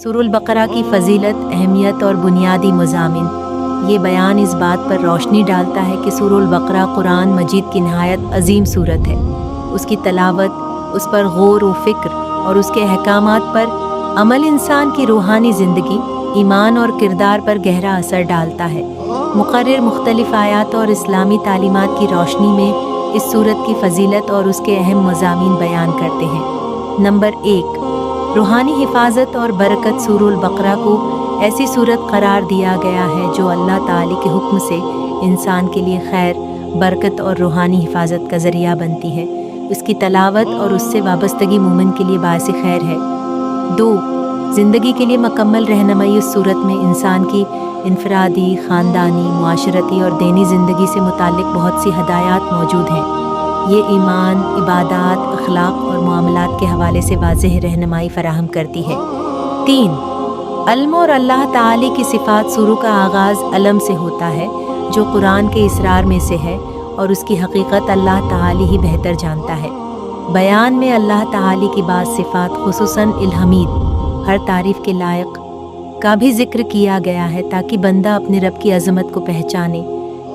सूरह बकरा की फ़जीलत, अहमियत और बुनियादी मज़ामिन। ये बयान इस बात पर रोशनी डालता है कि सूरह बकरा कुरान मजीद की नहायत अजीम सूरत है। उसकी तलावत, उस पर गौर व फ़िक्र और उसके अहकामात पर अमल इंसान की रूहानी ज़िंदगी, ईमान और किरदार पर गहरा असर डालता है। मुक़र्रिर मुख्तलिफ़ आयात और इस्लामी तालीमात की रोशनी में इस सूरत की फ़जीलत और उसके अहम मज़ामीन बयान करते हैं। नंबर 1, रूहानी हिफाजत और बरकत। सूरह बकरा को ऐसी सूरत करार दिया गया है जो अल्लाह ताला के हुक्म से इंसान के लिए खैर, बरकत और रूहानी हिफाजत का ज़रिया बनती है। उसकी तलावत और उससे वाबस्तगी मोमिन के लिए बायस खैर है। 2, ज़िंदगी के लिए मुकम्मल रहनुमाई। इस सूरत में इंसान की इनफरादी, ख़ानदानी, मुआशरती और दीनी ज़िंदगी से मुताल्लिक़ बहुत सी हदायत मौजूद हैं। ये ईमान, इबादात, अखलाक और मामलात के हवाले से वाज़ेह रहनुमाई फ़राहम करती है। 3, अल्म और अल्लाह ताला की सिफ़ात। सूरह का आगाज़ अलम से होता है जो कुरान के इसरार में से है और उसकी हकीकत अल्लाह ताला ही बेहतर जानता है। बयान में अल्लाह ताला की बात सिफ़ात, खुसूसन इल-हमीद, हर तारीफ़ के लायक का भी ज़िक्र किया गया है ताकि बंदा अपने रब की अज़मत को पहचाने।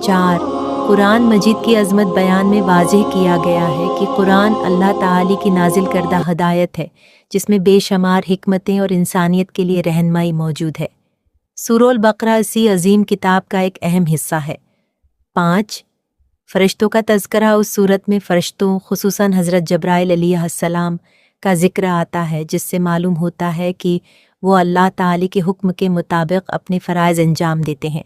4, कुरान मजीद की अज़मत बयान में वाज़ेह किया गया है कि कुरान अल्लाह ताला की नाजिल करदा हदायत है जिसमें बेशुमार हिकमतें और इंसानियत के लिए रहनुमाई मौजूद है। सूरह बकरा इसी अजीम किताब का एक अहम हिस्सा है। 5, फ़रिश्तों का तज़किरा। उस सूरत में फ़रिश्तों, खुसूसन हज़रत जब्राइल अलैहिस्सलाम का ज़िक्र आता है जिससे मालूम होता है कि वो अल्लाह ताला के हुक्म के मुताबिक अपने फ़राइज़ अंजाम देते हैं।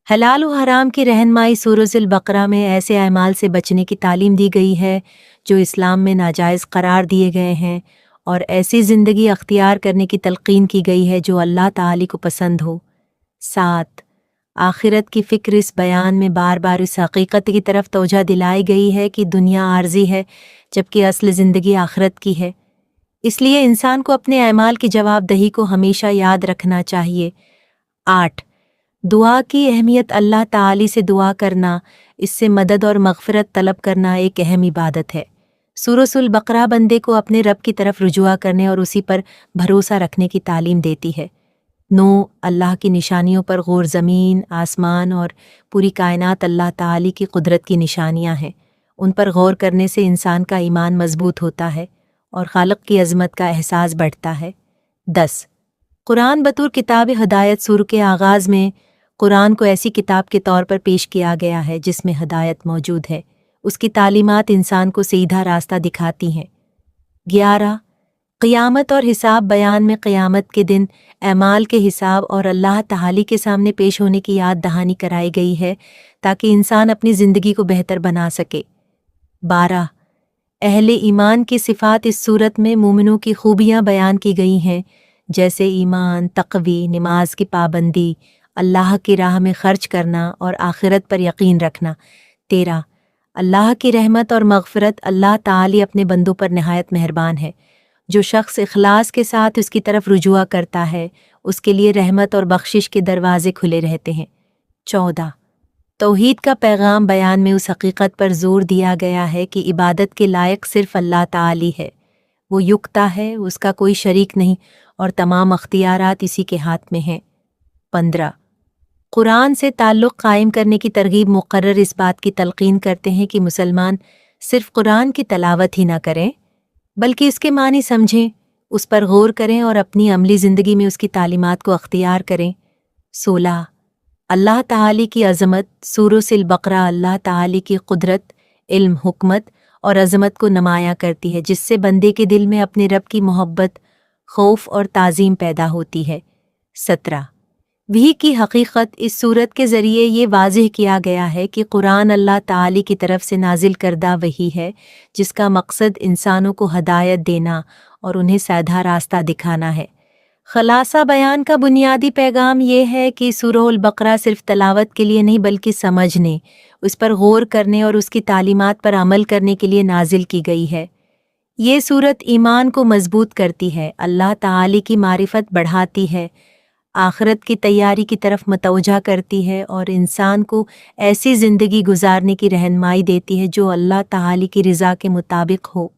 हलाल व हराम की रहनुमाई। सूरह बकरा में ऐसे अमाल से बचने की तालीम दी गई है जो इस्लाम में नाजायज़ करार दिए गए हैं और ऐसी ज़िंदगी अख्तियार करने की तलक़ीन की गई है जो अल्लाह ताला को पसंद हो। 7, आखिरत की फ़िक्र। इस बयान में बार बार इस हकीकत की तरफ तवज्जो दिलाई गई है कि दुनिया आर्जी है जबकि असल ज़िंदगी आखिरत की है। इसलिए इंसान को अपने अमाल की जवाबदही को हमेशा याद रखना चाहिए। 8, दुआ की अहमियत। अल्लाह ताला से दुआ करना, इससे मदद और मग़फ़िरत तलब करना एक अहम इबादत है। सूरह बकरा बंदे को अपने रब की तरफ रुजुआ करने और उसी पर भरोसा रखने की तालीम देती है। 9, अल्लाह की निशानियों पर गौर। ज़मीन, आसमान और पूरी कायनात अल्लाह ताला की कुदरत की निशानियाँ हैं। उन पर गौर करने से इंसान का ईमान मजबूत होता है और खालिक की अज़मत का एहसास बढ़ता है। 10, कुरान बतौर किताब हदायत। सूरह के आगाज़ में कुरान को ऐसी किताब के तौर पर पेश किया गया है जिसमें हदायत मौजूद है। उसकी तालीमात इंसान को सीधा रास्ता दिखाती हैं। 11, क़ियामत और हिसाब। बयान में क़ियामत के दिन अमाल के हिसाब और अल्लाह ताला के सामने पेश होने की याद दहानी कराई गई है ताकि इंसान अपनी ज़िंदगी को बेहतर बना सके। 12, अहले ईमान की सिफ़ात। इस सूरत में मोमिनों की खूबियाँ बयान की गई हैं जैसे ईमान, तक़वी, नमाज की पाबंदी, अल्लाह की राह में खर्च करना और आखिरत पर यकीन रखना। 13, अल्लाह की रहमत और मग़फ़िरत। अल्लाह ताला अपने बंदों पर नहायत मेहरबान है। जो शख्स इखलास के साथ उसकी तरफ रुजुआ करता है उसके लिए रहमत और बख्शिश के दरवाजे खुले रहते हैं। 14, तौहीद का पैगाम। बयान में उस हकीकत पर जोर दिया गया है कि इबादत के लायक सिर्फ़ अल्लाह ताला है। वो युक्ता है, उसका कोई शरीक नहीं और तमाम अख्तियारात इसी के हाथ में हैं। 15, कुरान से ताल्लुक़ कायम करने की तरगीब। मुक़र्रर इस बात की तलक़ीन करते हैं कि मुसलमान सिर्फ़ कुरान की तलावत ही ना करें बल्कि इसके मानी समझें, उस पर गौर करें और अपनी अमली ज़िंदगी में उसकी तालीमात को अख्तियार करें। 16, अल्लाह ताला की अज़मत। सूरह बकरा अल्लाह ताला की कुदरत, इल्म, हुकमत और अज़मत को नुमायाँ करती है जिससे बंदे के दिल में अपने रब की मोहब्बत, खौफ और ताज़ीम पैदा होती है। 17, वही की हकीकत। इस सूरत के ज़रिए ये वाज़ेह किया गया है कि कुरान अल्लाह ताला की तरफ से नाजिल करदा वही है जिसका मकसद इंसानों को हदायत देना और उन्हें सीधा रास्ता दिखाना है। खलासा बयान का बुनियादी पैगाम ये है कि सूरह बकरा सिर्फ तलावत के लिए नहीं बल्कि समझने, उस पर गौर करने और उसकी तालीमात पर अमल करने के लिए नाजिल की गई है। ये सूरत ईमान को मजबूत करती है, अल्लाह ताला की मारिफत बढ़ाती है, आखिरत की तैयारी की तरफ मतवजा करती है और इंसान को ऐसी ज़िंदगी गुजारने की रहनुमाई देती है जो अल्लाह ताला की रज़ा के मुताबिक हो।